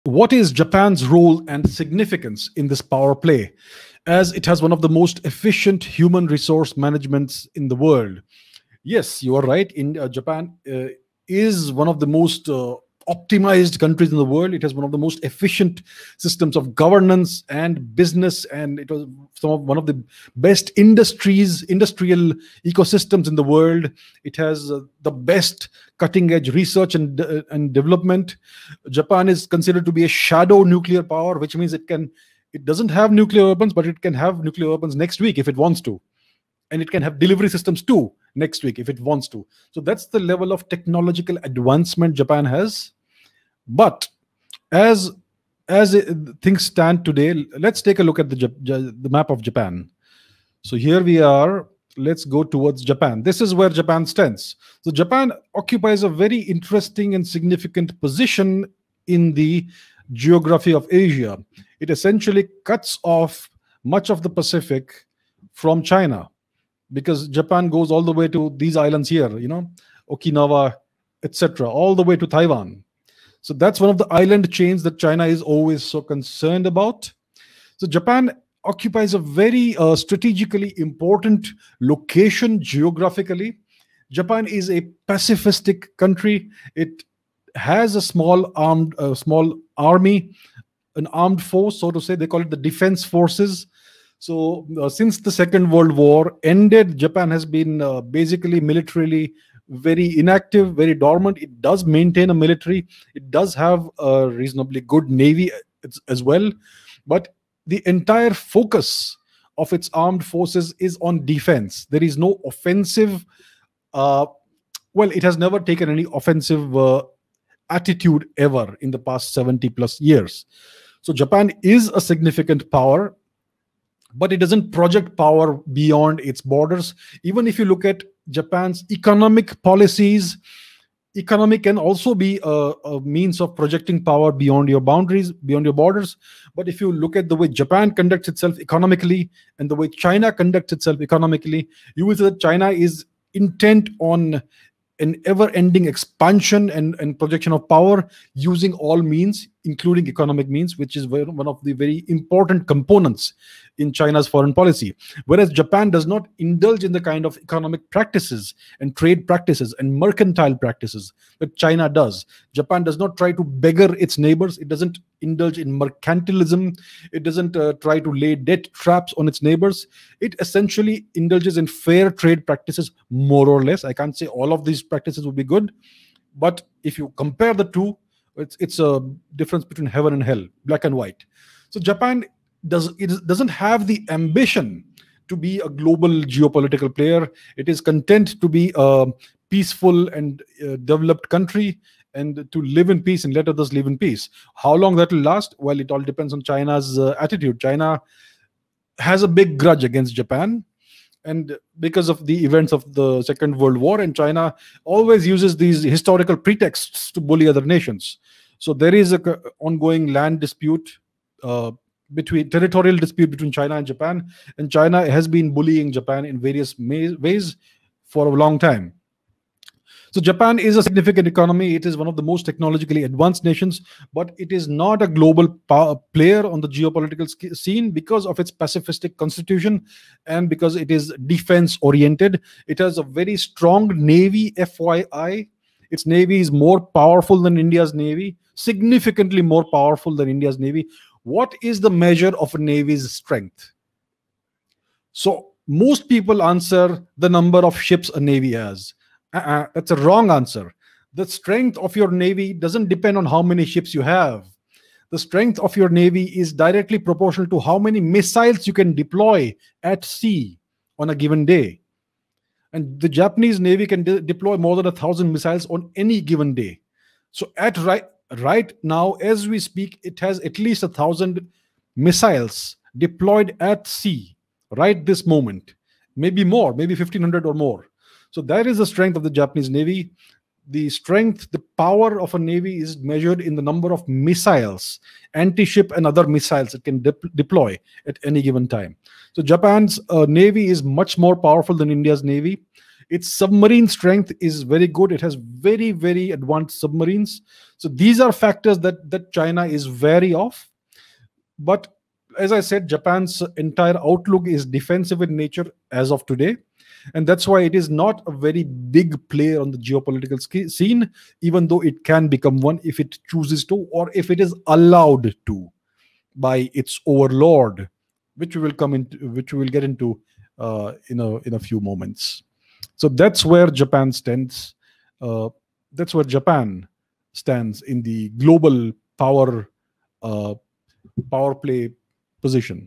What is Japan's role and significance in this power play, as it has one of the most efficient human resource managements in the world? Yes, you are right. In Japan is one of the most optimized countries in the world. It has one of the most efficient systems of governance and business, and it was one of the best industrial ecosystems in the world. It has the best cutting edge research and development. Japan is considered to be a shadow nuclear power, which means it doesn't have nuclear weapons, but it can have nuclear weapons next week if it wants to, and it can have delivery systems too next week if it wants to. So that's the level of technological advancement Japan has. But as things stand today, let's take a look at the map of Japan. So here we are. Let's go towards Japan. This is where Japan stands. So Japan occupies a very interesting and significant position in the geography of Asia. It essentially cuts off much of the Pacific from China, because Japan goes all the way to these islands here, Okinawa, etc., all the way to Taiwan. So that's one of the island chains that China is always so concerned about. So Japan occupies a very strategically important location geographically. Japan is a pacifistic country. It has a small army, an armed force, so to say. They call it the defense forces. So since the Second World War ended, Japan has been basically militarily very inactive, very dormant. It does maintain a military. It does have a reasonably good navy as well. But the entire focus of its armed forces is on defense. There is no offensive. It has never taken any offensive attitude ever in the past 70 plus years. So Japan is a significant power, but it doesn't project power beyond its borders. Even if you look at Japan's economic policies, economy can also be a means of projecting power beyond your boundaries, beyond your borders. But if you look at the way Japan conducts itself economically and the way China conducts itself economically, you will see that China is intent on an ever-ending expansion and projection of power using all means, including economic means, which is one of the very important components in China's foreign policy. Whereas Japan does not indulge in the kind of economic practices and trade practices and mercantile practices that China does. Japan does not try to beggar its neighbors. It doesn't indulge in mercantilism. It doesn't try to lay debt traps on its neighbors. It essentially indulges in fair trade practices, more or less. I can't say all of these practices would be good, but if you compare the two, it's a difference between heaven and hell, black and white. So Japan doesn't have the ambition to be a global geopolitical player. It is content to be a peaceful and developed country and to live in peace and let others live in peace. How long that will last? Well, it all depends on China's attitude. China has a big grudge against Japan, and because of the events of the Second World War, and China always uses these historical pretexts to bully other nations. So there is a ongoing land dispute, territorial dispute between China and China has been bullying Japan in various ways for a long time. So Japan is a significant economy. It is one of the most technologically advanced nations, but it is not a global player on the geopolitical scene because of its pacifistic constitution and because it is defense oriented. It has a very strong navy, FYI. Its navy is more powerful than India's navy, significantly more powerful than India's navy. What is the measure of a navy's strength? So most people answer the number of ships a navy has. That's a wrong answer. The strength of your navy doesn't depend on how many ships you have. The strength of your navy is directly proportional to how many missiles you can deploy at sea on a given day. And the Japanese navy can deploy more than 1,000 missiles on any given day. So right now, as we speak, it has at least 1,000 missiles deployed at sea right this moment. Maybe more, maybe 1,500 or more. So that is the strength of the Japanese navy. The strength, the power of a navy is measured in the number of missiles, anti-ship and other missiles it can deploy at any given time. So Japan's navy is much more powerful than India's navy. Its submarine strength is very good. It has very, very advanced submarines. So these are factors that China is wary of. But as I said, Japan's entire outlook is defensive in nature as of today. And that's why it is not a very big player on the geopolitical scene, even though it can become one if it chooses to, or if it is allowed to by its overlord, which we will get into in a few moments. So that's where Japan stands. That's where Japan stands in the global power play position.